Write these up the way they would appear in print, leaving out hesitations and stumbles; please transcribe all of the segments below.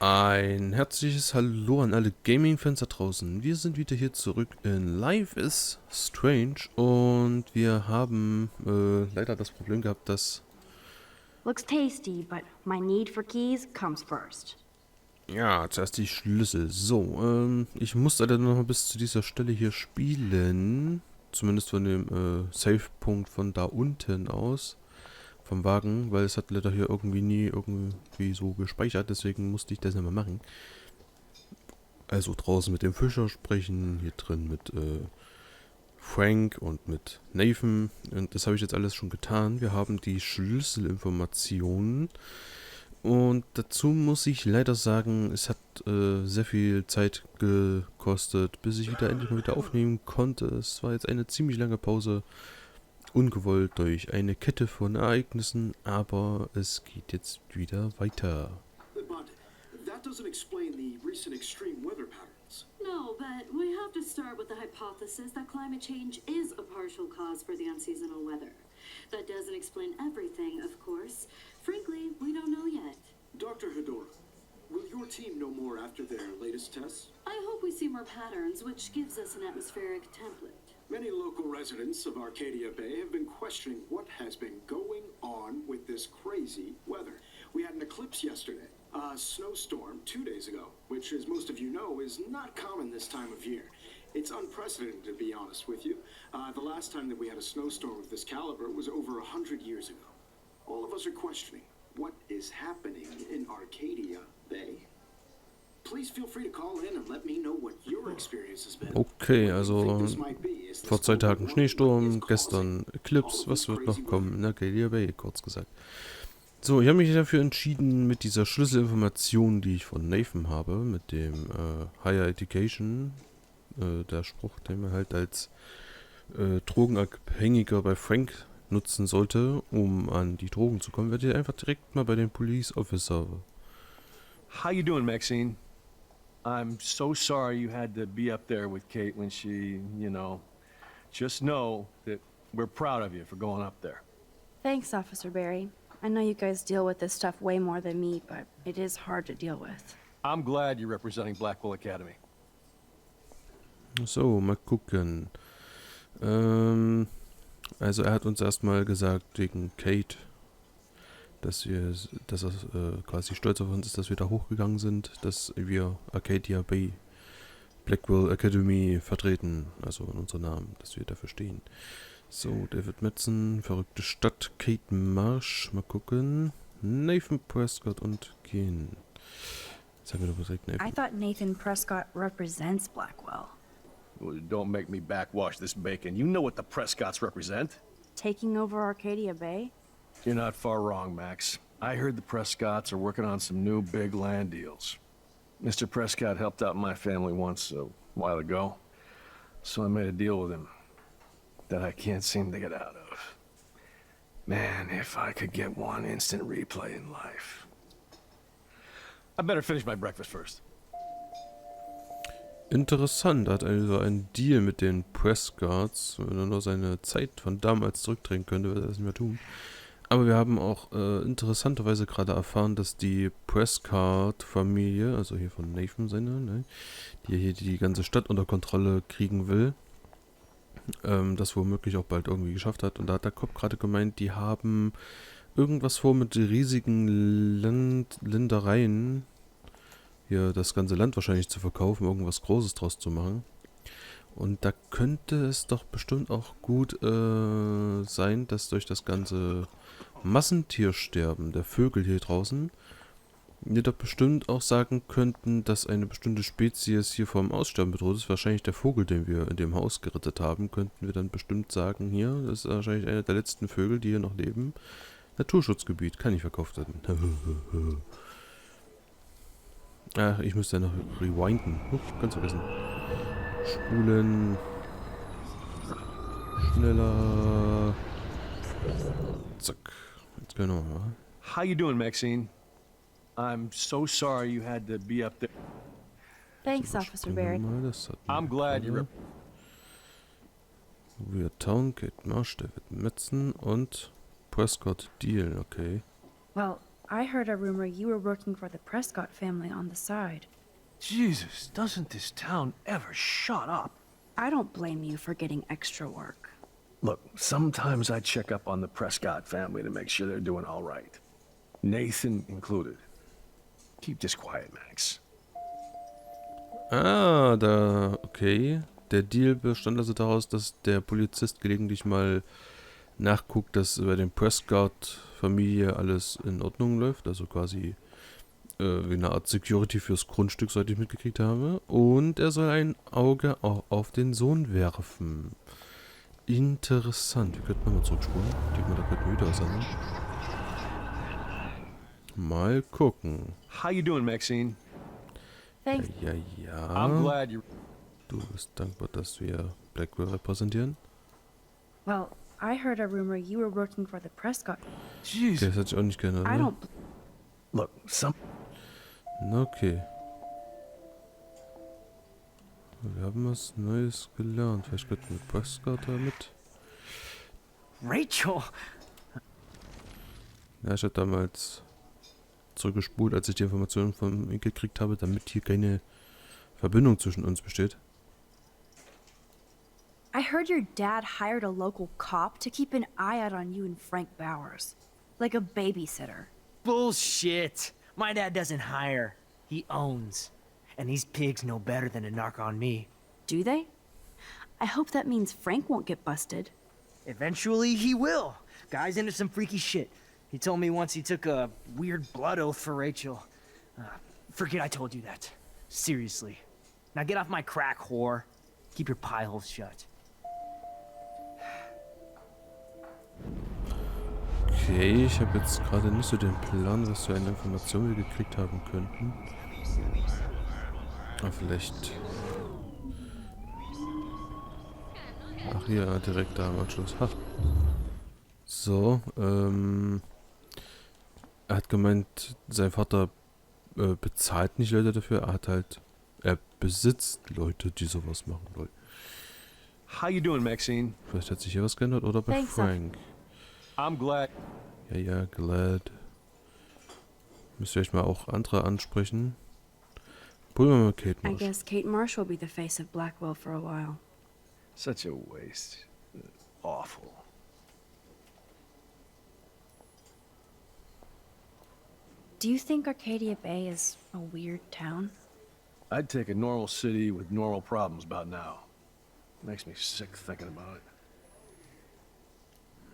Ein herzliches Hallo an alle Gaming-Fans da draußen. Wir sind wieder hier zurück in Life is Strange und wir haben leider das Problem gehabt, dass... Looks tasty, but my need for keys comes first. Ja, zuerst die Schlüssel. So, ich muss leider noch mal bis zu dieser Stelle hier spielen. Zumindest von dem Save-Punkt von da unten aus. Vom Wagen, weil es hat leider hier irgendwie so gespeichert, deswegen musste ich das nicht mehr machen. Also draußen mit dem Fischer sprechen, hier drin mit Frank und mit Nathan. Und das habe ich jetzt alles schon getan. Wir haben die Schlüsselinformationen. Und dazu muss ich leider sagen, es hat sehr viel Zeit gekostet, bis ich endlich mal wieder aufnehmen konnte. Es war jetzt eine ziemlich lange Pause. Ungewollt durch eine Kette von Ereignissen, aber es geht jetzt wieder weiter. But that doesn't explain the recent extreme weather patterns. No, but we have to start with the hypothesis that climate change is a partial cause for the unseasonal weather. That doesn't explain everything, of course. Frankly, we don't know yet. Dr. Hedora, will your team know more after their latest tests? I hope we see more patterns, which gives us an atmospheric template. Many local residents of Arcadia Bay have been questioning what has been going on with this crazy weather. We had an eclipse yesterday, a snowstorm 2 days ago, which, as most of you know, is not common this time of year. It's unprecedented, to be honest with you. The last time that we had a snowstorm of this caliber was over 100 years ago. All of us are questioning what is happening in Arcadia Bay. Please feel free to call in and let me know what your experience has been. Okay, also vor 2 Tagen Schneesturm, gestern Eclipse, was wird noch kommen in Arcadia Bay, kurz gesagt. So, ich habe mich dafür entschieden, mit dieser Schlüsselinformation, die ich von Nathan habe, mit dem Higher Education, der Spruch, den man halt als Drogenabhängiger bei Frank nutzen sollte, um an die Drogen zu kommen, werde ich einfach direkt mal bei den Police Officer. How you doing, Maxine? I'm so sorry you had to be up there with Kate when she, just know that we're proud of you for going up there. Thanks, Officer Barry. I know you guys deal with this stuff way more than me, but it is hard to deal with. I'm glad you're representing Blackwell Academy. So, mal gucken. Also er hat uns erstmal gesagt, wegen Kate, dass er quasi stolz auf uns ist, dass wir da hochgegangen sind, dass wir Arcadia Bay Blackwell Academy vertreten, also in unserem Namen, dass wir dafür stehen. So, David Metzen, verrückte Stadt, Kate Marsh, mal gucken, Nathan Prescott und Ken. Jetzt haben wir doch direkt Nathan. I thought Nathan Prescott represents Blackwell. Well, don't make me backwash this bacon. You know what the Prescotts represent. Taking over Arcadia Bay? You're not far wrong, Max. I heard the Prescotts are working on some new big land deals. Mr. Prescott helped out my family once a while ago, so I made a deal with him that I can't seem to get out of. Man, if I could get one instant replay in life. I better finish my breakfast first. Interessant, er hat also einen Deal mit den Prescotts. Wenn er nur seine Zeit von damals zurückdrehen könnte, würde er das nicht mehr tun. Aber wir haben auch interessanterweise gerade erfahren, dass die Prescott-Familie, also hier von Nathan seine, ne, die hier die ganze Stadt unter Kontrolle kriegen will, das womöglich auch bald irgendwie geschafft hat. Und da hat der Kopf gerade gemeint, die haben irgendwas vor mit riesigen Ländereien, hier das ganze Land wahrscheinlich zu verkaufen, irgendwas Großes draus zu machen. Und da könnte es doch bestimmt auch gut sein, dass durch das ganze Massentiersterben der Vögel hier draußen wir doch bestimmt auch sagen könnten, dass eine bestimmte Spezies hier vom Aussterben bedroht ist. Wahrscheinlich der Vogel, den wir in dem Haus gerettet haben, könnten wir dann bestimmt sagen, hier, das ist wahrscheinlich einer der letzten Vögel, die hier noch leben. Naturschutzgebiet, kann nicht verkauft werden. Ach, ich müsste ja noch rewinden. Ganz vergessen. Spulen. Schneller. Zack. Jetzt können wir mal. How you doing, Maxine? I'm so sorry you had to be up there. Thanks, Officer Barry. I'm glad you're... Wir Town, Kate Marsh, David Metzen und Prescott Deal, okay. Well, I heard a rumor you were working for the Prescott family on the side. Jesus, doesn't this town ever shut up? I don't blame you for getting extra work. Look, sometimes I check up on the Prescott family to make sure they're doing all right. Nathan included. Keep this quiet, Max. Ah, okay. Der Deal bestand also daraus, dass der Polizist gelegentlich mal nachguckt, dass bei den Prescott-Familie alles in Ordnung läuft. Also quasi wie eine Art Security fürs Grundstück, soweit ich mitgekriegt habe. Und er soll ein Auge auch auf den Sohn werfen. Interessant. Wir könnten nochmal zurückspulen. Ich denke mal, da könnten wir wieder was an. Mal gucken. How you doing, Maxine? Thanks. Ja. I'm glad you... Du bist dankbar, dass wir Blackwell repräsentieren. Well, I heard a rumor you were working for the Prescott. Okay, Jesus. das hat sich auch nicht geändert, I ne? don't. Look, Okay. Wir haben was Neues gelernt. Vielleicht könnten wir Prescott damit. Rachel! Ja, ich habe damals zurückgespult, als ich die Informationen von ihm gekriegt habe, damit hier keine Verbindung zwischen uns besteht. I heard your dad hired a local cop to keep an eye out on you and Frank Bowers. Like a babysitter. Bullshit! My dad doesn't hire. He owns. And these pigs know better than to narc on me. Do they? I hope that means Frank won't get busted. Eventually, he will. Guy's into some freaky shit. He told me once he took a weird blood oath for Rachel. Forget I told you that. Seriously. Now get off my crack, whore. Keep your pie holes shut. Okay, ich habe jetzt gerade nicht so den Plan, was für eine Information wir gekriegt haben könnten. Aber vielleicht... Ach hier, direkt da am Anschluss. Ha. So, er hat gemeint, sein Vater bezahlt nicht Leute dafür, er besitzt Leute, die sowas machen wollen. How you doing, Maxine? Vielleicht hat sich hier was geändert oder bei Thanks, Frank. I'm glad. Ja, glad. Müsst ihr euch mal auch andere ansprechen. Probieren wir mal Kate I Marsh. guess Kate Marsh will be the face of Blackwell for a while. Such a waste. Awful. Do you think Arcadia Bay is a weird town? I'd take a normal city with normal problems about now. Makes me sick thinking about it.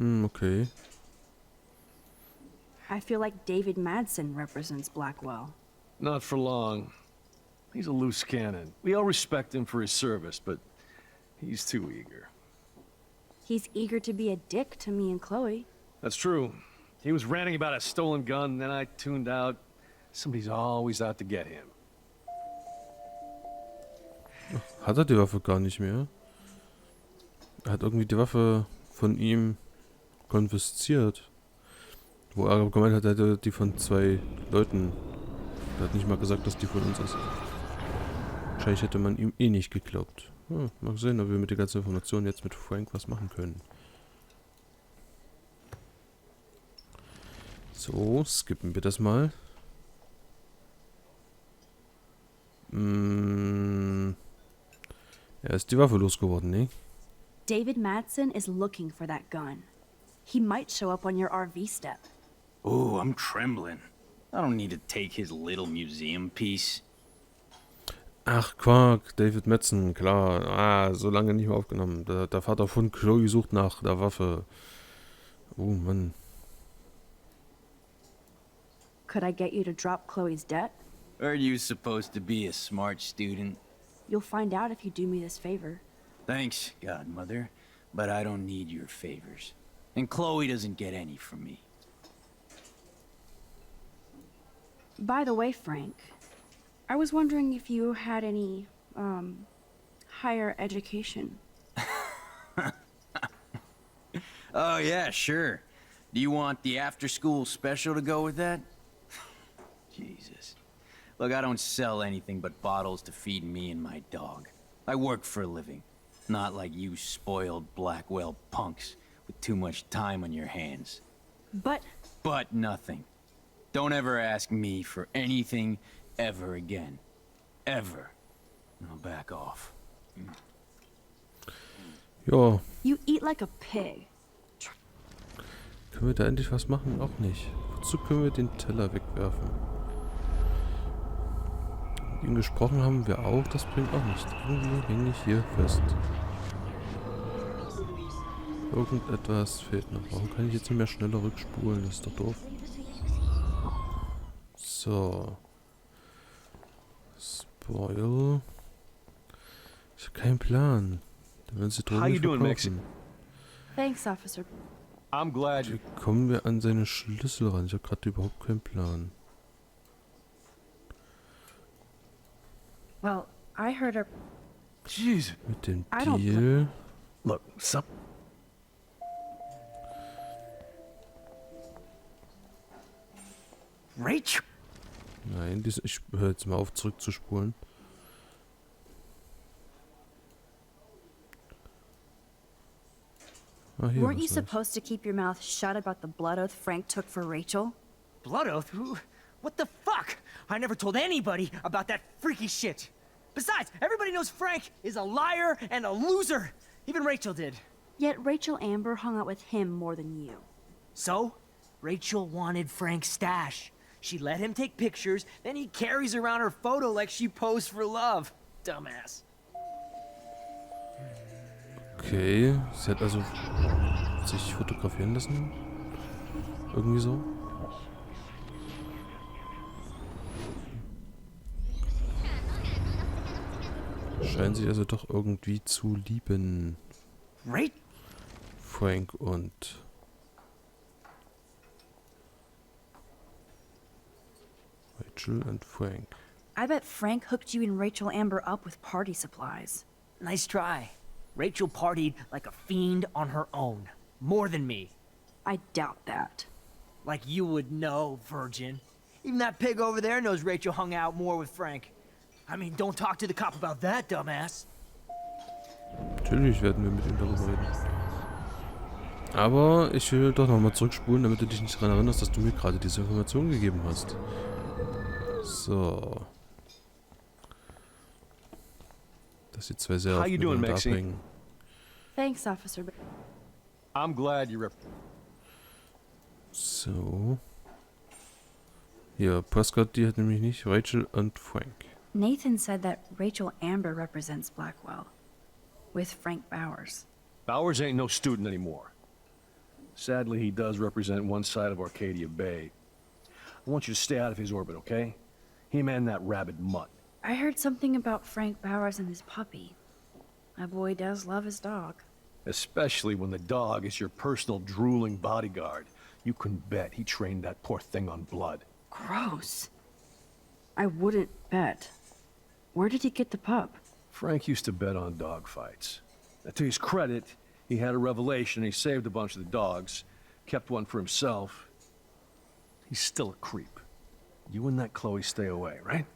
Okay. I feel like David Madsen represents Blackwell. Not for long. He's a loose cannon. We all respect him for his service, but he's too eager. He's eager to be a dick to me and Chloe. That's true. He was ranting about a stolen gun, then I tuned out. Somebody's always out to get him. Hat er die Waffe gar nicht mehr? Er hat irgendwie die Waffe von ihm konfisziert. Wo er gemeint hat, er hätte die von 2 Leuten. Er hat nicht mal gesagt, dass die von uns ist. Wahrscheinlich hätte man ihm eh nicht geglaubt. Mal sehen, ob wir mit der ganzen Information jetzt mit Frank was machen können. So, skippen wir das mal. Er ist die Waffe losgeworden, ne? David Madsen is looking for that gun. He might show up on your RV step. Ooh, I'm trembling. I don't need to take his little museum piece. Ach, Quark, David Madsen, klar. Ah, so lange nicht mehr aufgenommen. Der Vater von Chloe sucht nach der Waffe. Oh, Mann. Could I get you to drop Chloe's debt? Are you supposed to be a smart student? You'll find out if you do me this favor. Thanks, Godmother, but I don't need your favors. And Chloe doesn't get any from me. By the way, Frank, I was wondering if you had any, higher education. Oh, yeah, sure. Do you want the after-school special to go with that? Jesus. Look, I don't sell anything but bottles to feed me and my dog. I work for a living. Not like you spoiled Blackwell punks with too much time on your hands. But But nothing. Don't ever ask me for anything ever again. Ever. Now back off. Ja, You eat like a pig. können wir da endlich was machen? Auch nicht. Wozu können wir den Teller wegwerfen? Mit ihm gesprochen haben wir auch, das bringt auch nichts. Irgendwie hänge ich hier fest. Irgendetwas fehlt noch. Warum kann ich jetzt nicht mehr schneller rückspulen? Das ist doch doof. So. Spoil. Ich habe keinen Plan. Dann werden sie Drogen nicht verkaufen. Thanks, officer. I'm glad Wie kommen wir an seine Schlüssel ran? Ich habe gerade überhaupt keinen Plan. Well, I heard her. Jeez. Mit dem I don't Deal. Look, some... Rachel? Nein, ich höre jetzt mal auf zurückzuspulen. Ah, hier Weren't you was Neues. supposed to keep your mouth shut about the blood oath Frank took for Rachel? Blood oath? Who? What the fuck? I never told anybody about that freaky shit. Besides, everybody knows Frank is a liar and a loser. Even Rachel did. Yet Rachel Amber hung out with him more than you. So, Rachel wanted Frank's stash. She let him take pictures, then he carries around her photo like she posed for love. Dumbass. Okay, sie hat also sich fotografieren lassen. Irgendwie so. Scheinen sich also doch irgendwie zu lieben. Right? Frank und Rachel und Frank. I bet Frank hooked you and Rachel Amber up with party supplies. Nice try. Rachel partied like a fiend on her own. More than me. I doubt that. Like you would know, virgin. Even that pig over there knows Rachel hung out more with Frank. I mean, don't talk to the cop about that, dumbass. Natürlich werden wir mit ihm darüber reden. Aber ich will doch nochmal zurückspulen, damit du dich nicht daran erinnerst, dass du mir gerade diese Information gegeben hast. So. Dass die zwei sehr How you doing, aufeinander Maxie? abhängen. Thanks, officer. I'm glad you So. Hier, Prescott, die hat nämlich nicht. Rachel und Frank. Nathan said that Rachel Amber represents Blackwell. With Frank Bowers. Bowers ain't no student anymore. Sadly, he does represent one side of Arcadia Bay. I want you to stay out of his orbit, okay? Him and that rabid mutt. I heard something about Frank Bowers and his puppy. My boy does love his dog. Especially when the dog is your personal drooling bodyguard. You can bet he trained that poor thing on blood. Gross. I wouldn't bet. Where did he get the pup? Frank used to bet on dog fights. Now, to his credit, he had a revelation. He saved a bunch of the dogs, kept one for himself. He's still a creep. You and that Chloe stay away, right?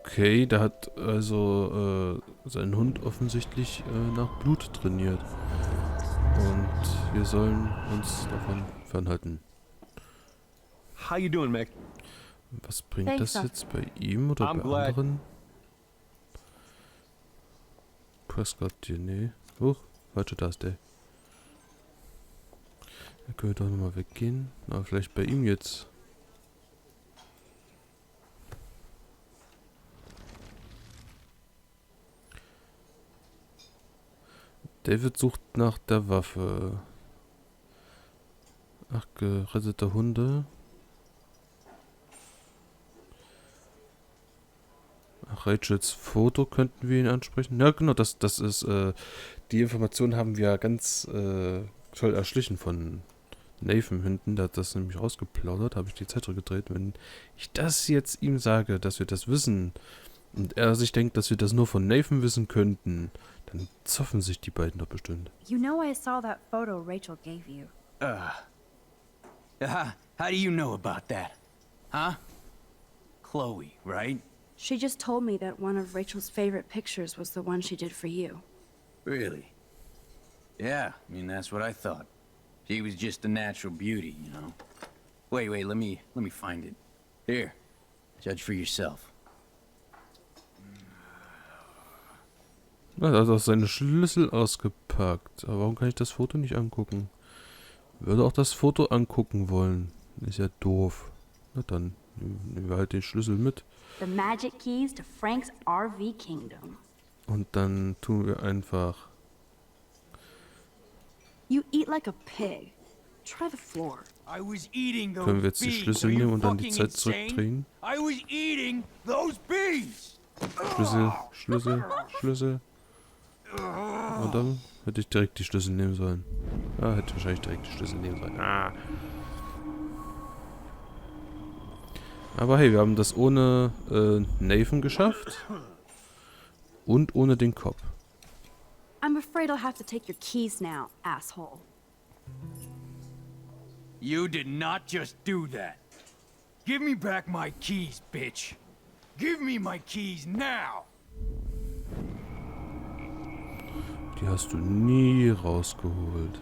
Okay, da hat also sein Hund offensichtlich nach Blut trainiert. Und wir sollen uns davon fernhalten. How you doing, Mick? Was bringt Thanks, das Doc. jetzt bei ihm oder I'm bei glad- anderen? Prescott hier, nee. Huch, falsche Taste. Da können wir doch nochmal weggehen. Na, vielleicht bei ihm jetzt. David sucht nach der Waffe. Ach, gerettete Hunde. Ach, Rachels Foto könnten wir ihn ansprechen. Ja, genau, das ist, die Information haben wir ganz toll erschlichen von Nathan hinten. Der hat das nämlich rausgeplaudert, habe ich die Zettel gedreht. Wenn ich das jetzt ihm sage, dass wir das wissen und er sich denkt, dass wir das nur von Nathan wissen könnten, dann zoffen sich die beiden doch bestimmt. You know I saw that photo Rachel gave you. How do you know about that? Huh? Chloe, right? She just told me that one of Rachel's favorite pictures was the one she did for you. Really? Yeah, I mean, that's what I thought. She was just a natural beauty, you know? Wait, let me find it. Here, judge for yourself. Er hat auch seine Schlüssel ausgepackt. Aber warum kann ich das Foto nicht angucken? Würde auch das Foto angucken wollen. Ist ja doof. Na dann, nehmen wir halt den Schlüssel mit. The magic keys to Frank's RV kingdom. Und dann tun wir einfach... You eat like a pig. Try the floor. I was eating those Können wir jetzt die bees. Schlüssel Are you nehmen und dann die fucking Zeit insane? zurückdrehen? I was eating those bees. Schlüssel. Und dann hätte ich direkt die Schlüssel nehmen sollen. Ah, hätte wahrscheinlich direkt die Schlüssel nehmen sollen. Ah. Aber hey, wir haben das ohne Nathan geschafft. Und ohne den Cop. I'm afraid I'll have to take your keys now, asshole. You did not just do that. Give me back my keys, bitch. Give me my keys now. Die hast du nie rausgeholt.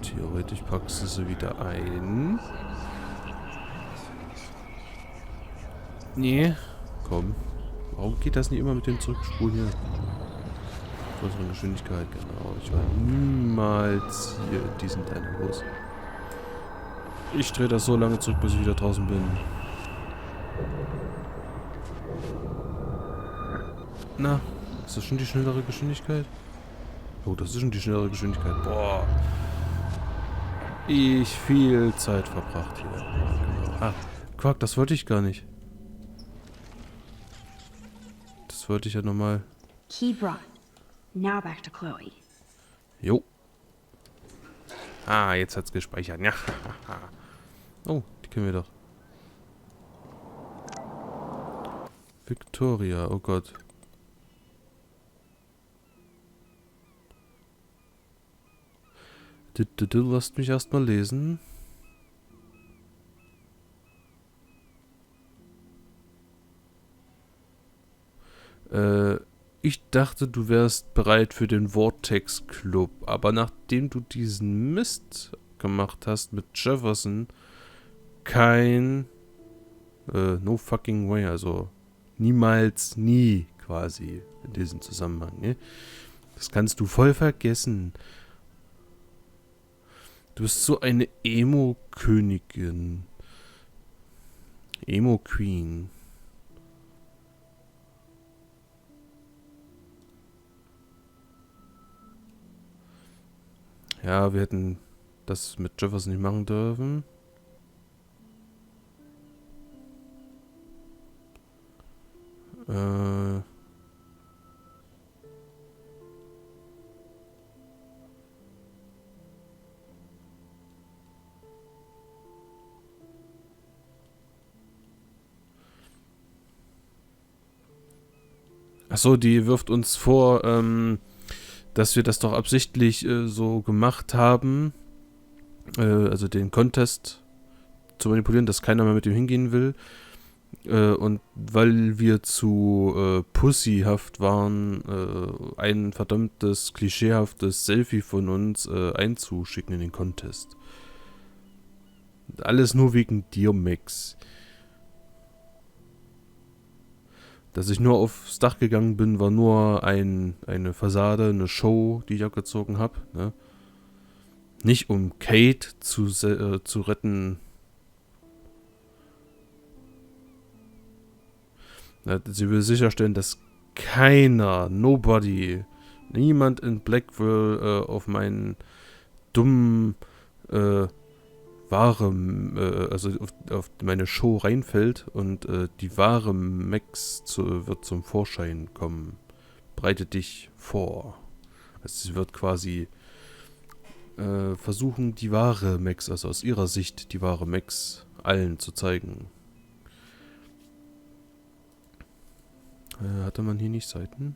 Theoretisch packst du sie wieder ein. Nee, komm. Warum geht das nicht immer mit dem Zurückspulen hier? Größere Geschwindigkeit, genau. Ich war niemals hier in diesem kleinen Bus. Ich drehe das so lange zurück, bis ich wieder draußen bin. Na, ist das schon die schnellere Geschwindigkeit? Oh, das ist schon die schnellere Geschwindigkeit. Boah. Ich viel Zeit verbracht hier. Genau. Ah, Quark, das wollte ich gar nicht. Das wollte ich ja nochmal. Key brought. Now back to Chloe. Jo. Ah, jetzt hat's gespeichert. Ja. Oh, die kennen wir doch. Victoria, oh Gott. Du lasst mich erstmal lesen. Ich dachte, du wärst bereit für den Vortex Club, aber nachdem du diesen Mist gemacht hast mit Jefferson, no fucking way, also niemals, nie quasi in diesem Zusammenhang, ne? Das kannst du voll vergessen. Du bist so eine Emo-Königin. Emo-Queen. Ja, wir hätten das mit Jefferson nicht machen dürfen. Achso, die wirft uns vor, dass wir das doch absichtlich so gemacht haben, also den Contest zu manipulieren, dass keiner mehr mit ihm hingehen will. Und weil wir zu pussyhaft waren, ein verdammtes, klischeehaftes Selfie von uns einzuschicken in den Contest. Alles nur wegen dir, Max. Dass ich nur aufs Dach gegangen bin, war nur eine Fassade, eine Show, die ich abgezogen habe. Ne? Nicht um Kate zu retten. Sie will sicherstellen, dass niemand in Blackville auf meinen dummen also auf meine Show reinfällt und die wahre Max wird zum Vorschein kommen. Bereite dich vor. Also sie wird quasi versuchen, die wahre Max, also aus ihrer Sicht die wahre Max, allen zu zeigen. Hatte man hier nicht Seiten?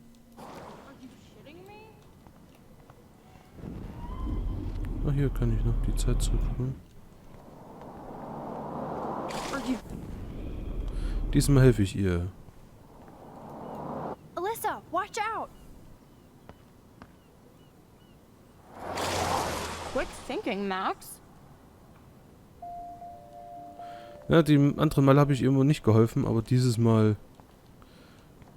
Ah, hier kann ich noch die Zeit zurückholen. Diesmal helfe ich ihr. Alyssa, watch out! quick thinking, Max. Ja, dem anderen Mal habe ich irgendwo nicht geholfen, aber dieses Mal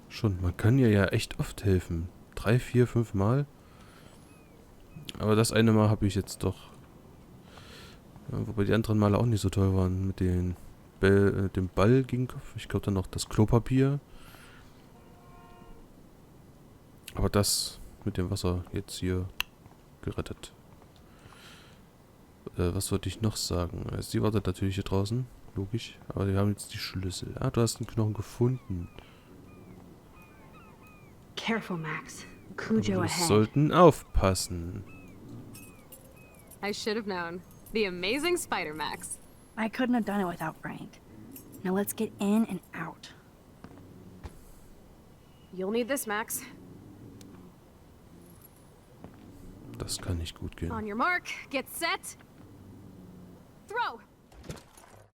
schon. Man kann ihr ja echt oft helfen. 3, 4, 5 Mal. Aber das eine Mal habe ich jetzt doch. Ja, wobei die anderen Male auch nicht so toll waren. Mit dem Ball gegen den Kopf. Ich glaube dann noch das Klopapier. Aber das mit dem Wasser jetzt hier gerettet. Was wollte ich noch sagen? Sie wartet natürlich hier draußen. Logisch. Aber wir haben jetzt die Schlüssel. Ah, du hast einen Knochen gefunden. Careful, Max. Aber Cujo wir ahead. sollten aufpassen. I should have known. The amazing Spider Max. I couldn't have done it without Frank. Now let's get in and out. You'll need this, Max. Das kann nicht gut gehen. On your mark, get set,